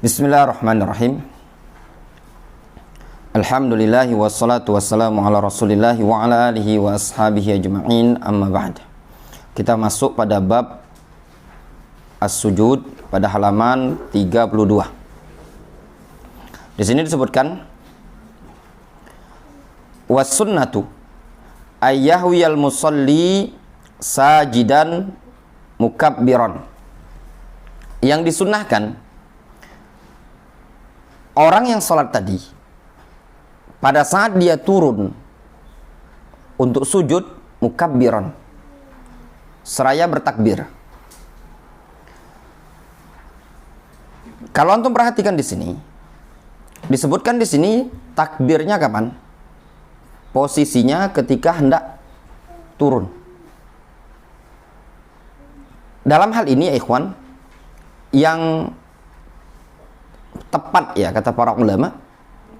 Bismillahirrahmanirrahim. Alhamdulillahi wassalatu wassalamu ala rasulillahi wa ala alihi wa ashabihi ajma'in, amma ba'd. Kita masuk pada bab as-sujud pada halaman 32. Di sini disebutkan was-sunnatu ayyahwiyal musalli sajidan mukabbiran. Yang disunnahkan orang yang sholat tadi pada saat dia turun untuk sujud mukabbiran, seraya bertakbir. Kalau antum perhatikan di sini, disebutkan di sini takbirnya kapan? Posisinya ketika hendak turun. Dalam hal ini ya ikhwan, yang tepat ya kata para ulama,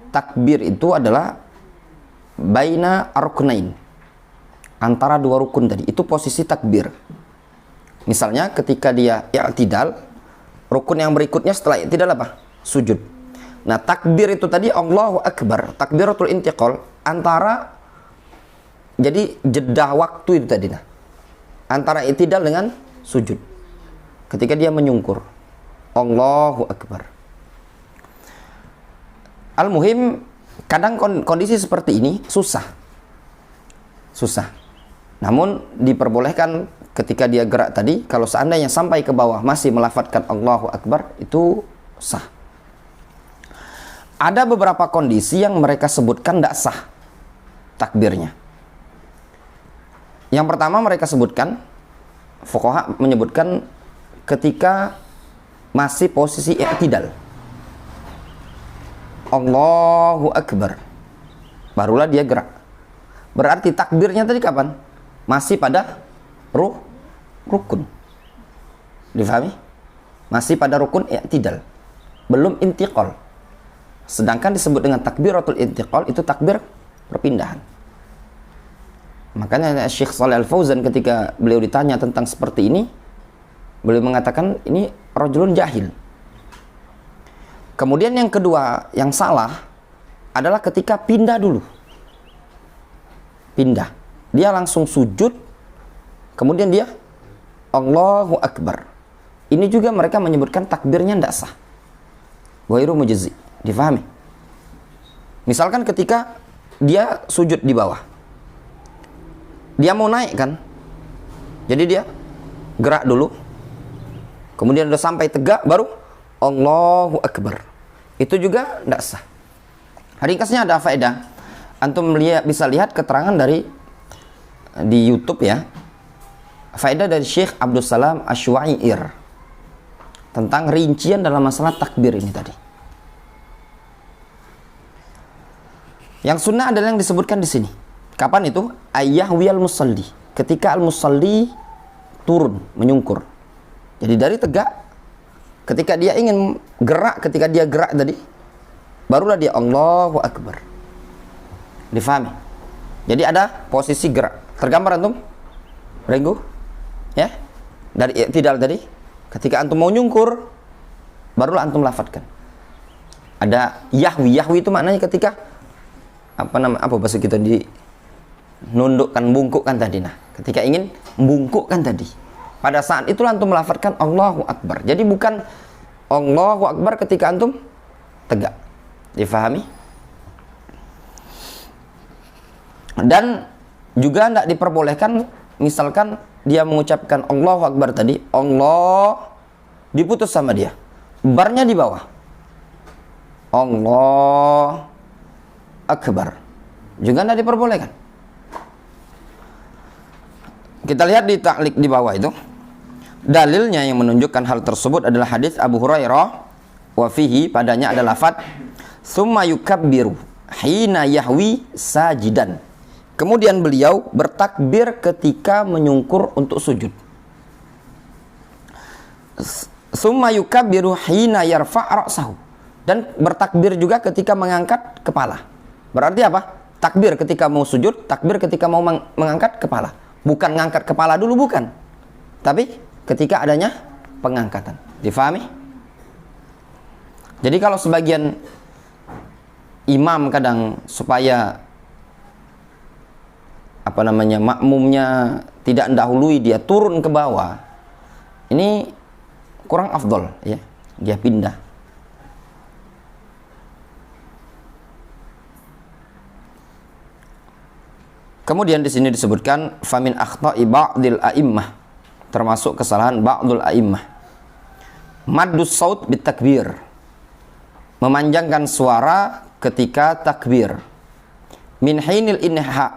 takbir itu adalah baina arkunain, antara dua rukun tadi. Itu posisi takbir. Misalnya ketika dia i'tidal, rukun yang berikutnya setelah i'tidal apa? Sujud. Nah, takbir itu tadi Allahu Akbar, takbiratul intiqal, antara, jadi jeda waktu itu tadi, nah, antara i'tidal dengan sujud. Ketika dia menyungkur, Allahu Akbar. Al-muhim, kadang kondisi seperti ini susah. Namun diperbolehkan ketika dia gerak tadi, kalau seandainya sampai ke bawah masih melafadzkan Allahu Akbar, itu sah. Ada beberapa kondisi yang mereka sebutkan tidak sah takbirnya. Yang pertama mereka sebutkan, fuqaha menyebutkan ketika masih posisi i'tidal, Allahu Akbar, barulah dia gerak. Berarti takbirnya tadi kapan? Masih pada rukun. Difahami? Masih pada rukun i'tidal, belum intiqal. Sedangkan disebut dengan takbiratul intiqal itu takbir perpindahan. Makanya Syekh Shalih Al-Fauzan ketika beliau ditanya tentang seperti ini, beliau mengatakan ini rajulun jahil. Kemudian yang kedua, yang salah adalah ketika pindah dulu. Pindah. Dia langsung sujud, kemudian dia Allahu Akbar. Ini juga mereka menyebutkan takbirnya tidak sah. Ghairu mujzi. Difahami? Misalkan ketika dia sujud di bawah, dia mau naik kan? Jadi dia gerak dulu, kemudian udah sampai tegak, baru Allahu Akbar. Itu juga tidak sah. Ringkasnya ada faedah. Antum bisa lihat keterangan di YouTube ya. Faedah dari Syekh Abdul Salam Asy'air tentang rincian dalam masalah takbir ini tadi. Yang sunnah adalah yang disebutkan di sini. Kapan itu? Ayyahwiyal musalli. Ketika al-musalli turun, menyungkur. Jadi dari tegak, ketika dia ingin gerak, ketika dia gerak tadi, barulah dia Allahu Akbar. Difahami? Jadi ada posisi gerak. Tergambar antum? Renggu? Ya? Dari i'tidal tadi, ketika antum mau nyungkur, barulah antum lafadzkan. Ada yahwi. Yahwi itu maknanya ketika apa bahasa kita nundukkan, bungkukkan tadi. Nah, ketika ingin membungkukkan tadi, pada saat itu antum melafadzkan Allahu Akbar. Jadi bukan Allahu Akbar ketika antum tegak. Difahami? Dan juga tidak diperbolehkan, misalkan dia mengucapkan Allahu Akbar tadi, Allah diputus sama dia, barnya di bawah, Allah Akbar, juga tidak diperbolehkan. Kita lihat di ta'liq di bawah itu. Dalilnya yang menunjukkan hal tersebut adalah hadis Abu Hurairah, wa fihi, padanya ada lafaz summa yukabbiru hina yahwi sajidan. Kemudian beliau bertakbir ketika menyungkur untuk sujud. Summa yukabbiru hina yarfa' ra'sahu, dan bertakbir juga ketika mengangkat kepala. Berarti apa? Takbir ketika mau sujud, takbir ketika mau mengangkat kepala. Bukan ngangkat kepala dulu, bukan. Tapi ketika adanya pengangkatan. Difahami? Jadi kalau sebagian imam kadang supaya makmumnya tidak mendahului, dia turun ke bawah, ini kurang afdol ya, dia pindah. Kemudian di sini disebutkan famin akhta'i ba'dil a'immah, termasuk kesalahan ba'dul a'immah, maddus saut bit takbir, memanjangkan suara ketika takbir, min hinil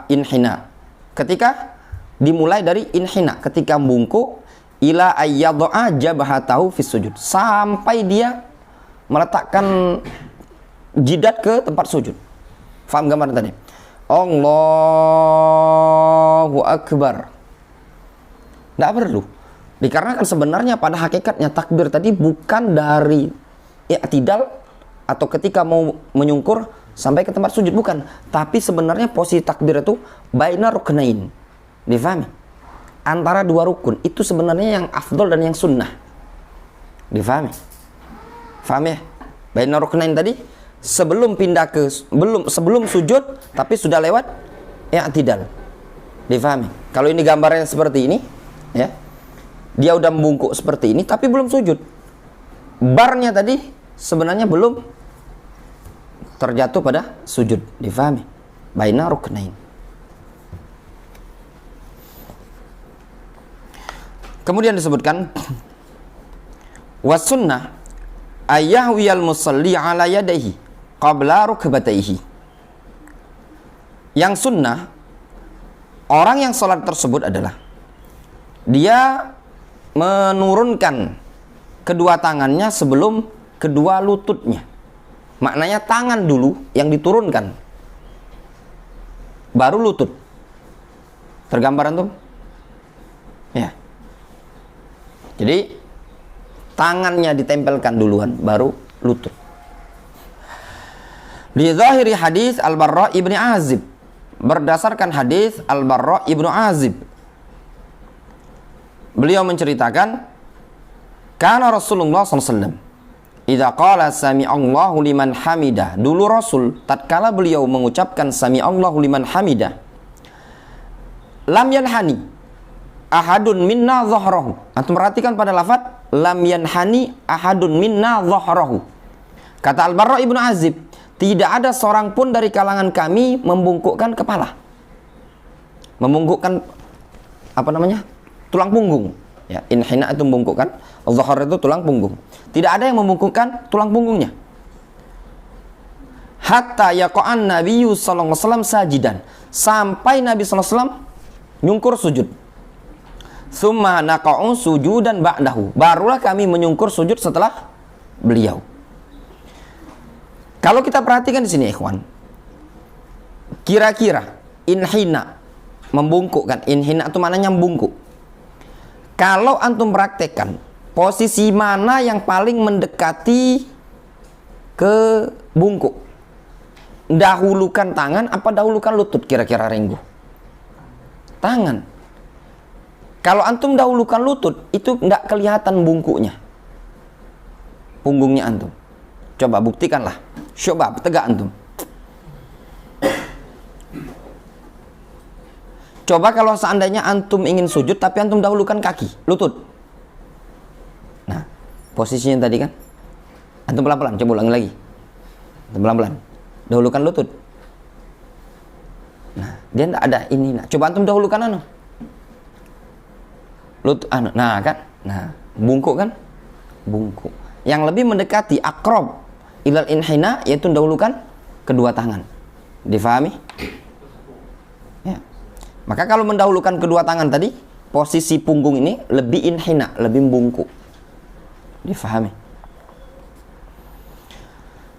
inhina, ketika dimulai dari inhina, ketika bungkuk, ila ayyadha'a jabhatahu fis sujud, sampai dia meletakkan jidat ke tempat sujud. Faham gambaran tadi? Allahu Akbar. Tidak perlu. Dikarenakan sebenarnya pada hakikatnya takbir tadi bukan dari i'tidal atau ketika mau menyungkur sampai ke tempat sujud, bukan. Tapi sebenarnya posisi takbir itu baina ruknain. Difahami? Antara dua rukun. Itu sebenarnya yang afdol dan yang sunnah. Difahami? Faham ya? Baina ruknain tadi sebelum pindah ke sebelum sujud tapi sudah lewat i'tidal. Difahami? Kalau ini gambarnya seperti ini ya. Dia udah membungkuk seperti ini tapi belum sujud. Barnya tadi sebenarnya belum terjatuh pada sujud. Difahami? Baina ruknain. Kemudian disebutkan was sunnah ayyahwiyal musalli ala yadayhi qabla rukbatayhi. Yang sunnah, orang yang sholat tersebut adalah dia menurunkan kedua tangannya sebelum kedua lututnya. Maknanya tangan dulu yang diturunkan, baru lutut. Tergambar antum? Ya. Jadi tangannya ditempelkan duluan, baru lutut. Li zahiri hadis Al-Barra ibni Azib, berdasarkan hadis Al-Barra ibnu Azib, beliau menceritakan, kana Rasulullah SAW idza qala sami'allahu liman hamidah, dulu Rasul tatkala beliau mengucapkan sami'allahu liman hamidah, lam yanhani ahadun minna dhahrahu. Antum perhatikan pada lafaz lam yanhani ahadun minna dhahrahu. Kata Al-Barra ibnu Azib, tidak ada seorang pun dari kalangan kami membungkukkan kepala, membungkukkan tulang punggung ya. Inhina itu membungkukkan, dhahar itu tulang punggung. Tidak ada yang membungkukkan tulang punggungnya. Hatta yaqa'an nabiyyu sallallahu alaihi wasallam sajidan, sampai Nabi sallallahu alaihi wasallam nyungkur sujud. Tsumma naqa'u sujudan ba'dahu, barulah kami menyungkur sujud setelah beliau. Kalau kita perhatikan di sini ikhwan, kira-kira inhina, membungkukkan, inhina itu maknanya membungkuk. Kalau antum praktekkan, posisi mana yang paling mendekati ke bungkuk? Dahulukan tangan apa dahulukan lutut? Kira-kira Ringgo? Tangan. Kalau antum dahulukan lutut, itu tidak kelihatan bungkuknya, punggungnya antum. Coba buktikanlah. Coba tegak antum. Coba kalau seandainya antum ingin sujud tapi antum dahulukan kaki, lutut. Nah, posisinya tadi kan. Antum pelan-pelan, coba ulangi lagi. Antum pelan-pelan. Dahulukan lutut. Nah, dia tidak ada ini. Nah, coba antum dahulukan lutut nah kan. Nah, bungkuk kan? Bungkuk. Yang lebih mendekati akrab ilal inhina, yaitu dahulukan kedua tangan. Difahami? Ya. Maka kalau mendahulukan kedua tangan tadi, posisi punggung ini lebih inhina, lebih bungkuk. Difahami?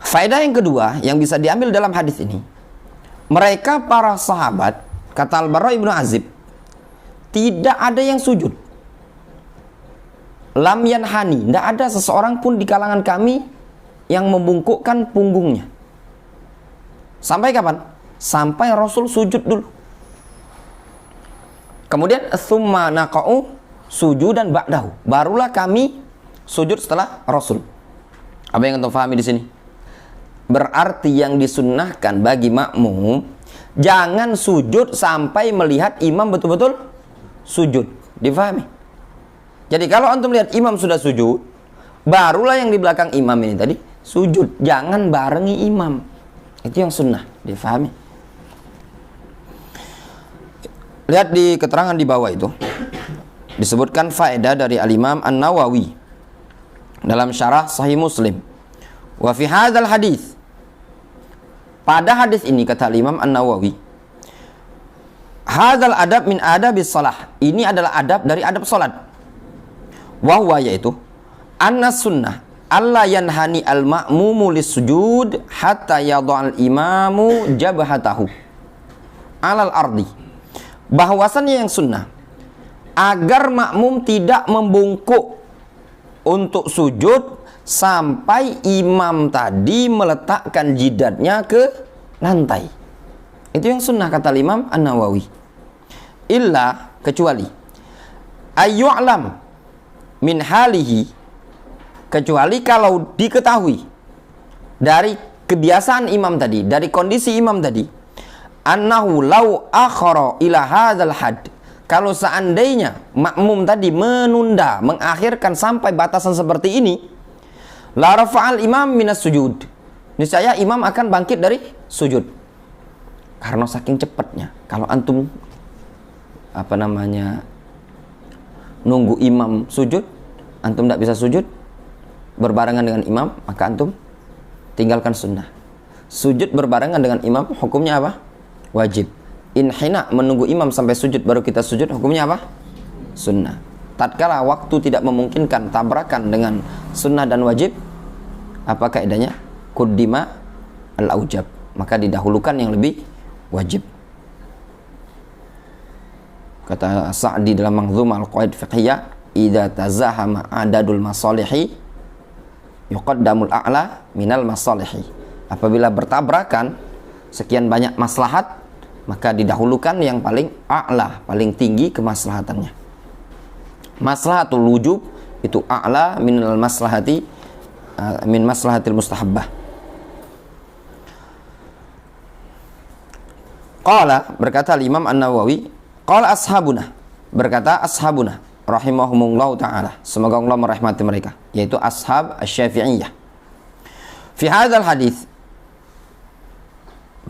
Faedah yang kedua yang bisa diambil dalam hadis ini, mereka para sahabat, kata Al-Barra ibnu Azib, tidak ada yang sujud. Lam yanhani, tidak ada seseorang pun di kalangan kami yang membungkukkan punggungnya. Sampai kapan? Sampai Rasul sujud dulu. Kemudian tsumma naqa'u sujudan ba'dahu, barulah kami sujud setelah Rasul. Apa yang antum fahami di sini? Berarti yang disunnahkan bagi makmum jangan sujud sampai melihat imam betul-betul sujud. Difahami? Jadi kalau antum lihat imam sudah sujud, barulah yang di belakang imam ini tadi sujud. Jangan barengi imam. Itu yang sunnah. Difahami? Lihat di keterangan di bawah itu. Disebutkan faedah dari Al-Imam An-Nawawi dalam syarah Sahih Muslim. Wa fi hadzal hadis, pada hadis ini kata Imam An-Nawawi, hadzal adab min adabis shalah. Ini adalah adab dari adab salat. Wa huwa, yaitu anna sunnah alla yanhani al-ma'mumu lis-sujud hatta yadha'al imamu jabhatahu 'alal ardi. Bahwasannya yang sunnah agar makmum tidak membungkuk untuk sujud sampai imam tadi meletakkan jidatnya ke lantai. Itu yang sunnah kata Imam An-Nawawi. Illa, kecuali ayyu'lam min halihi, kecuali kalau diketahui dari kebiasaan imam tadi, dari kondisi imam tadi, annahu law akhara ila hadzal had, kalau seandainya makmum tadi menunda, mengakhirkan sampai batasan seperti ini, la rafa'al imam minas sujud, niscaya imam akan bangkit dari sujud. Karena saking cepatnya. Kalau antum nunggu imam sujud, antum tidak bisa sujud berbarengan dengan imam, maka antum tinggalkan sunnah. Sujud berbarengan dengan imam hukumnya apa? Wajib. Inhina, menunggu imam sampai sujud baru kita sujud, hukumnya apa? Sunnah. Tatkala waktu tidak memungkinkan tabrakan dengan sunnah dan wajib, apa kaidahnya? Kuddima al-aujab, maka didahulukan yang lebih wajib. Kata Sa'di dalam Manzumah al-Qawaid Fiqhiyah, idza tazahama adadul masalihi yuqaddamul a'la minal masalihi. Apabila bertabrakan sekian banyak maslahat, maka didahulukan yang paling a'la, paling tinggi kemaslahatannya. Maslahatul wujub itu a'la minal maslahati min maslahatil mustahabbah. Qala, berkata Imam An-Nawawi, qala ashabuna, berkata ashabuna rahimahumullah ta'ala, semoga Allah merahmati mereka, yaitu ashab asy-Syafi'iyah. Fi hadzal hadis,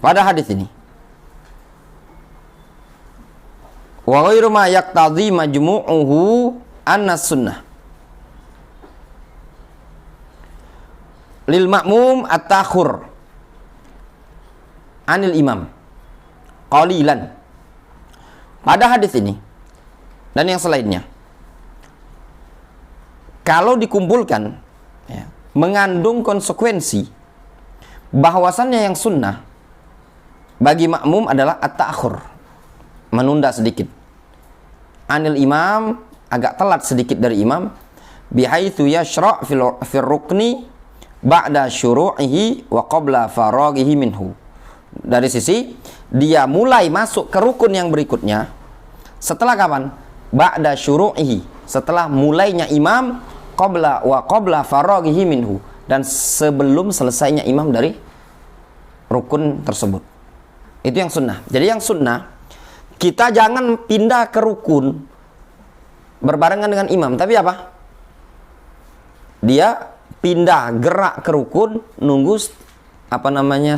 pada hadis ini, wa ghairu ma yaqtadhi majmu'uhu anna sunnah lil ma'mum at-takhur anil imam qalilan. Pada hadis ini dan yang selainnya, kalau dikumpulkan ya, mengandung konsekuensi bahwasannya yang sunnah bagi makmum adalah at-ta'khur, menunda sedikit, anil imam, agak telat sedikit dari imam, bihaitsu yashra' fil rukni ba'da syuru'ihi wa qabla faraghihi minhu, dari sisi dia mulai masuk ke rukun yang berikutnya setelah kapan? Ba'da syuru'ihi, setelah mulainya imam, qabla faraghihi minhu, dan sebelum selesainya imam dari rukun tersebut. Itu yang sunnah. Jadi yang sunnah, kita jangan pindah ke rukun berbarengan dengan imam, tapi apa? Dia pindah, gerak ke rukun, nunggu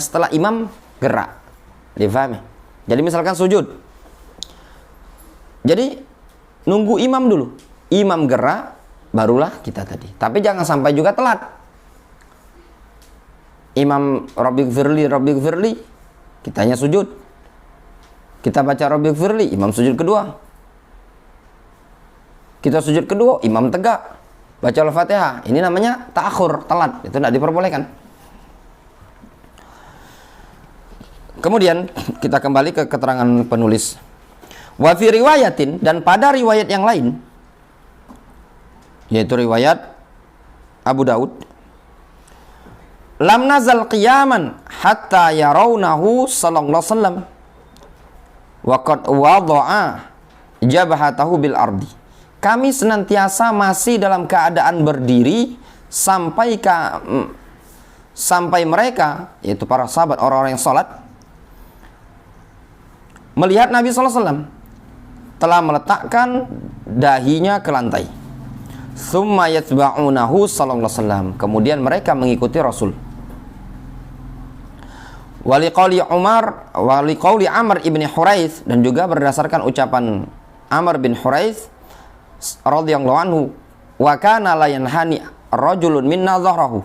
setelah imam gerak. Difahami? Jadi misalkan sujud, jadi nunggu imam dulu, imam gerak barulah kita tadi. Tapi jangan sampai juga telat. Imam Rabbighfirli, kitanya sujud, kita baca Rabbighfirli, imam sujud kedua, kita sujud kedua, imam tegak baca Al-Fatihah. Ini namanya ta'khur, telat. Itu tidak diperbolehkan. Kemudian kita kembali ke keterangan penulis. Wa fi riwayatin, dan pada riwayat yang lain, yaitu riwayat Abu Daud, lam nazal qiyaman hatta yarawnahu sallallahu alaihi wasallam wa qad wada'a jabhatahu bil ardi. Kami senantiasa masih dalam keadaan berdiri sampai mereka, yaitu para sahabat, orang-orang yang sholat, melihat Nabi SAW telah meletakkan dahinya ke lantai. Tsumma yatba'unahu sallallahu alaihi wasallam. Kemudian mereka mengikuti Rasul. Waliqauli Amr ibn Huraits, dan juga berdasarkan ucapan Amr bin Huraits radhiyallahu anhu, wa kana la yanhani rajulun minna dhahrahu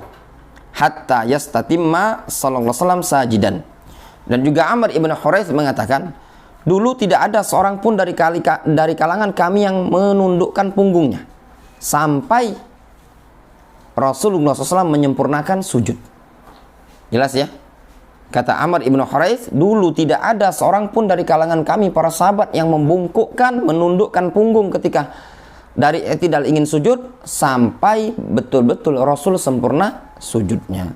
hatta yastatimma sallallahu alaihi wasallam sajidan. Dan juga Amr ibn Huraits mengatakan, dulu tidak ada seorang pun dari kalangan kami yang menundukkan punggungnya sampai Rasulullah SAW menyempurnakan sujud. Jelas ya? Kata Amr ibn Huraits, dulu tidak ada seorang pun dari kalangan kami para sahabat yang membungkukkan, menundukkan punggung ketika dari i'tidal ingin sujud sampai betul-betul Rasul sempurna sujudnya.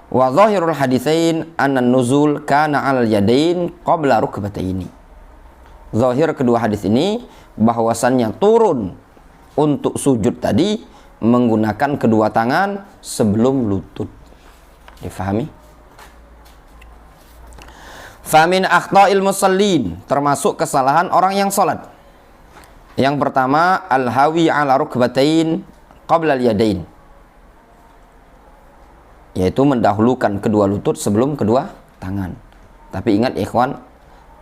Wa zahirul haditsain anna nuzul kana 'alal yadain qabla rukbataini. Zahir kedua hadis ini bahwasannya turun untuk sujud tadi menggunakan kedua tangan sebelum lutut. Difahami? Famin akhta'il musallin, termasuk kesalahan orang yang salat. Yang pertama, al-hawi 'ala rukbatain qabla al-yadain, yaitu mendahulukan kedua lutut sebelum kedua tangan. Tapi ingat ikhwan,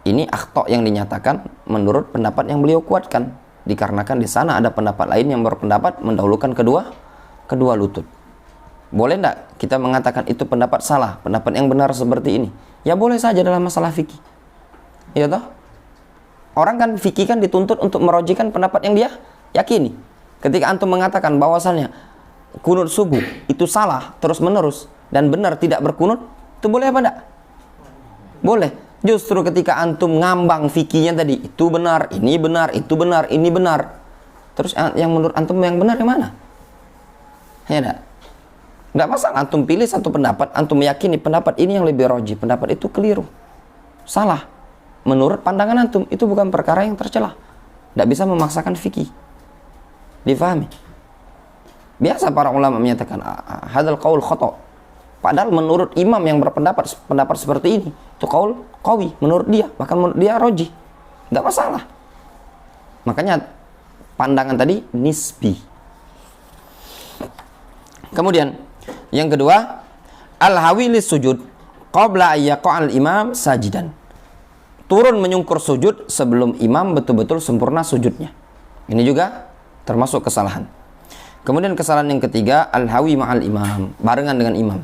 ini akhta' yang dinyatakan menurut pendapat yang beliau kuatkan, dikarenakan di sana ada pendapat lain yang berpendapat mendahulukan kedua lutut. Boleh enggak kita mengatakan itu pendapat salah, pendapat yang benar seperti ini? Ya boleh saja dalam masalah fikih. Ya toh? Orang kan fikih kan dituntut untuk merojikan pendapat yang dia yakini. Ketika antum mengatakan bahwasannya kunut subuh itu salah terus menerus dan benar tidak berkunut, itu boleh apa enggak? Boleh. Justru ketika antum ngambang fikihnya tadi, itu benar, ini benar, itu benar, ini benar. Terus yang menurut antum yang benar yang mana? Ya enggak? Enggak masalah antum pilih satu pendapat, antum meyakini pendapat ini yang lebih roji, pendapat itu keliru, salah. Menurut pandangan antum, itu bukan perkara yang tercela. Enggak bisa memaksakan fikih. Difahami? Biasa para ulama menyatakan hadzal qaul khata'. Padahal menurut imam yang berpendapat seperti ini, itu qaul qawi menurut dia, bahkan menurut dia roji, tidak masalah. Makanya pandangan tadi nisbi. Kemudian yang kedua, al-hawi lis sujud qabla ayyaqa'al imam sajidan, turun menyungkur sujud sebelum imam betul-betul sempurna sujudnya. Ini juga termasuk kesalahan. Kemudian kesalahan yang ketiga, al-hawi ma'al imam, barengan dengan imam,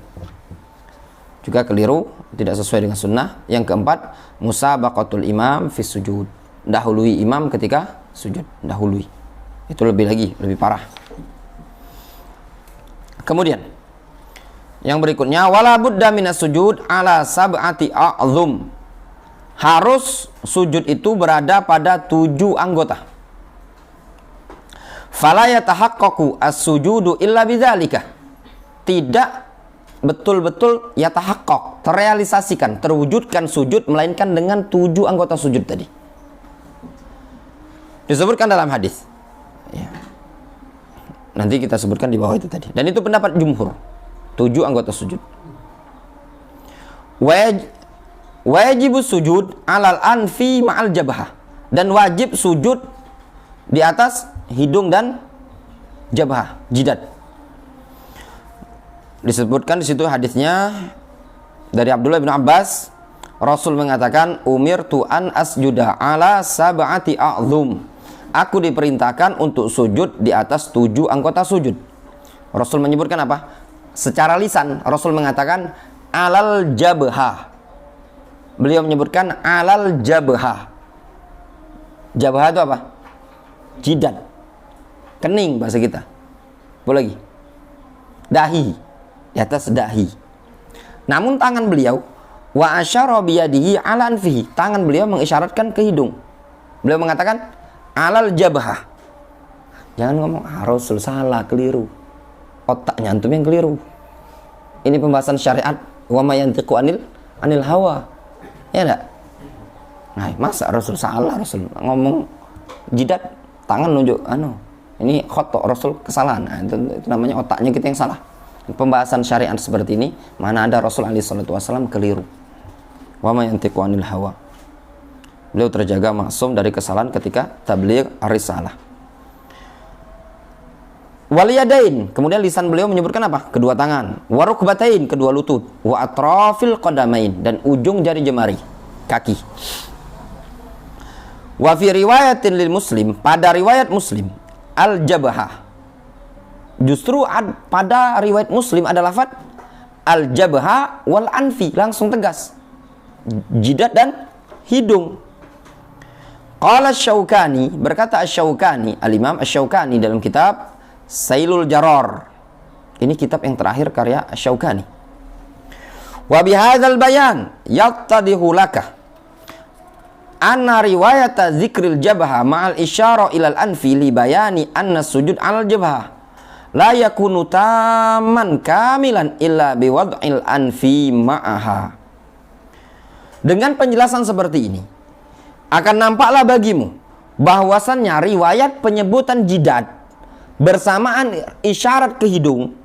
juga keliru, tidak sesuai dengan sunnah. Yang keempat, musabaqatul imam fi sujud, dahului imam ketika sujud, dahului. Itu lebih parah. Kemudian yang berikutnya, wala budda minas sujud ala sab'ati a'zum, harus sujud itu berada pada 7 anggota. Fala yatahaqqaqu as-sujudu illa bidzalika, tidak betul-betul yatahaqqaq, terrealisasikan, terwujudkan sujud melainkan dengan 7 anggota sujud tadi. Disebutkan dalam hadis. Ya. Nanti kita sebutkan di bawah itu tadi. Dan itu pendapat jumhur. 7 anggota sujud. Wajibus sujud alal anfi ma'al jabhah, dan wajib sujud di atas hidung dan jabhah, jidat. Disebutkan di situ hadisnya dari Abdullah bin Abbas, Rasul mengatakan, umirtu an asjuda ala sab'ati a'zum, aku diperintahkan untuk sujud di atas 7 anggota sujud. Rasul menyebutkan apa? Secara lisan Rasul mengatakan alal jabhah. Beliau menyebutkan alal jabhah. Jabhah itu apa? Jidat, kening bahasa kita. Boleh lagi? Dahi, di atas dahi. Namun tangan beliau wa asyara biyadihi ala anfihi, tangan beliau mengisyaratkan ke hidung. Beliau mengatakan alal jabhah. Jangan ngomong Rasul salah, keliru. Otaknya antum yang keliru. Ini pembahasan syariat, wa ma yantiqu anil hawa. Ya enggak? Nah, masa Rasul salah, Rasul ngomong jidat, tangan nunjuk Ini khotok, Rasul kesalahan. Nah, itu namanya otaknya kita yang salah. Pembahasan syariat seperti ini, mana ada Rasul alaihi salatu wasallam keliru. Wa ma yantiqu anil hawa. Beliau terjaga maksum dari kesalahan ketika tabligh ar-risalah. Wal yadain, kemudian lisan beliau menyebutkan apa? Kedua tangan. Wa rukbatain, kedua lutut. Wa atrafil qadamain, dan ujung jari jemari, kaki. Wa fi riwayatin lil Muslim, pada riwayat Muslim, al-jabhah. Justru pada riwayat Muslim ada lafaz al-jabhah wal anfi, langsung tegas. Jidat dan hidung. Qala Asy-Syaukani, berkata Asy-Syaukani, al-Imam Asy-Syaukani dalam kitab Sailul Jarar. Ini kitab yang terakhir karya Asy-Syaukani. Wa bihadzal bayan yattadihu laka anna riwayata zikril jabha ma'al isyara ilal anfi li bayani anna sujud alal jabha la yakunu taman kamilan illa biwad'il anfi ma'aha. Dengan penjelasan seperti ini akan nampaklah bagimu bahwasannya riwayat penyebutan jidat bersamaan isyarat ke hidung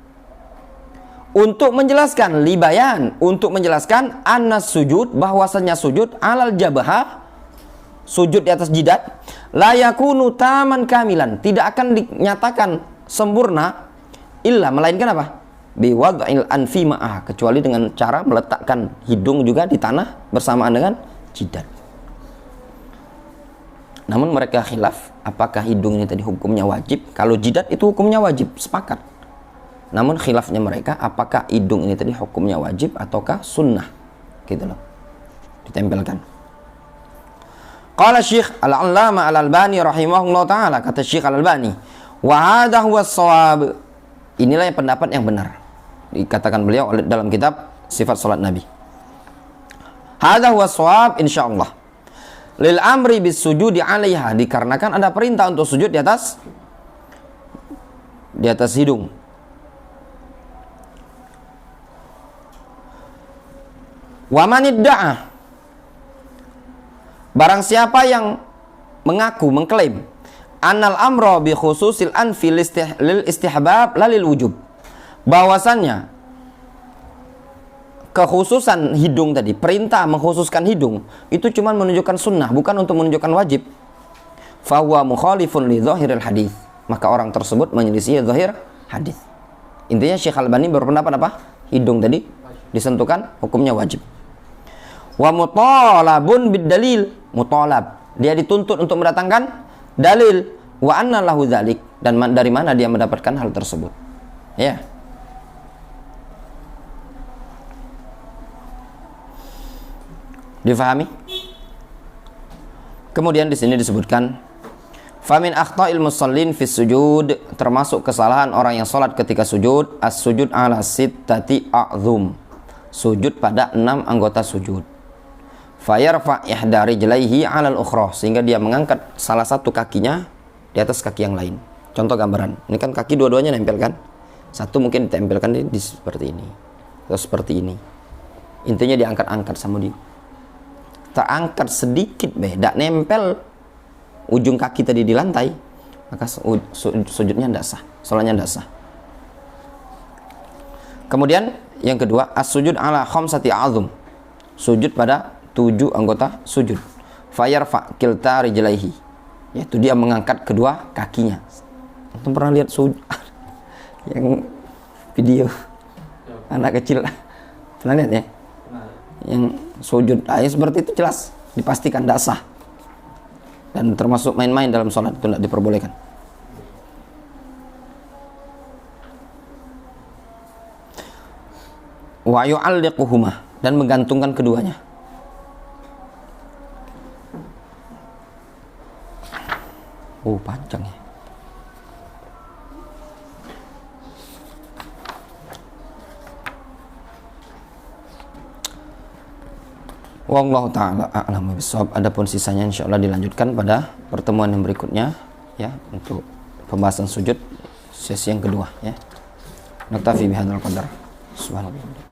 untuk menjelaskan libayan, untuk menjelaskan anna sujud, bahwasannya sujud alal jabha, sujud di atas jidat, la yakunu taman kamilan, tidak akan dinyatakan sempurna illa, melainkan apa? Biwad'il anfi ma'ah, kecuali dengan cara meletakkan hidung juga di tanah bersamaan dengan jidat. Namun mereka khilaf apakah hidung ini tadi hukumnya wajib. Kalau jidat itu hukumnya wajib, sepakat. Namun khilafnya mereka apakah hidung ini tadi hukumnya wajib ataukah sunnah, gitu loh, ditempelkan. Qala Syekh Al-Allama Al-Albani rahimahullah ta'ala, kata Syekh Al-Albani, wa hadha huwa shawab, inilah yang pendapat yang benar, dikatakan beliau dalam kitab Sifat Salat Nabi. Hadha huwa shawab insyaallah. Lil amri bis sujudi 'alaiha, dikarenakan ada perintah untuk sujud di atas hidung. Wa man idda'a, barang siapa yang mengaku, mengklaim annal amra bi khususil anfi lil istihbab lalil wujub, bahwasannya kekhususan hidung tadi, perintah mengkhususkan hidung itu cuma menunjukkan sunnah, bukan untuk menunjukkan wajib, fahuwa mukhalifun li dhahiril hadis, maka orang tersebut menyelisih zahir hadis. Intinya Syekh Al-Albani berpendapat apa? Hidung tadi disentuhkan hukumnya wajib. Wa mutalabun bid dalil, mutalab, dia dituntut untuk mendatangkan dalil, wa anna lahu dzalik, dan dari mana dia mendapatkan hal tersebut. Ya. Difahami? Kemudian di sini disebutkan famin akhta'il musallin fis sujud, termasuk kesalahan orang yang salat ketika sujud, as-sujud ala sittati a'zum, sujud pada 6 anggota sujud. Fayarfa ihda rijlaihi 'ala al-ukhra, sehingga dia mengangkat salah satu kakinya di atas kaki yang lain. Contoh gambaran. Ini kan kaki dua-duanya nempel kan? Satu mungkin ditempelkan di seperti ini atau seperti ini. Intinya diangkat-angkat sama dia. Terangkat sedikit beda, nempel ujung kaki tadi di lantai, maka sujudnya tidak sah, salatnya tidak sah. Kemudian yang kedua, as-sujud ala khamsati a'zum, sujud pada 7 anggota sujud. Fayarfa kilta rijlaihi, yaitu dia mengangkat kedua kakinya. Antum pernah lihat sujud yang video anak kecil, pernah lihat ya? Yang sujud seperti itu jelas dipastikan tidak sah, dan termasuk main-main dalam sholat itu tidak diperbolehkan. Wa yu'alliquhuma, dan menggantungkan keduanya. Panjang ya. Wallahu ta'ala a'lamu bishawab. Adapun sisanya insyaallah dilanjutkan pada pertemuan yang berikutnya ya, untuk pembahasan sujud sesi yang kedua ya. Naktafi bihadzal qadar. Subhanallah.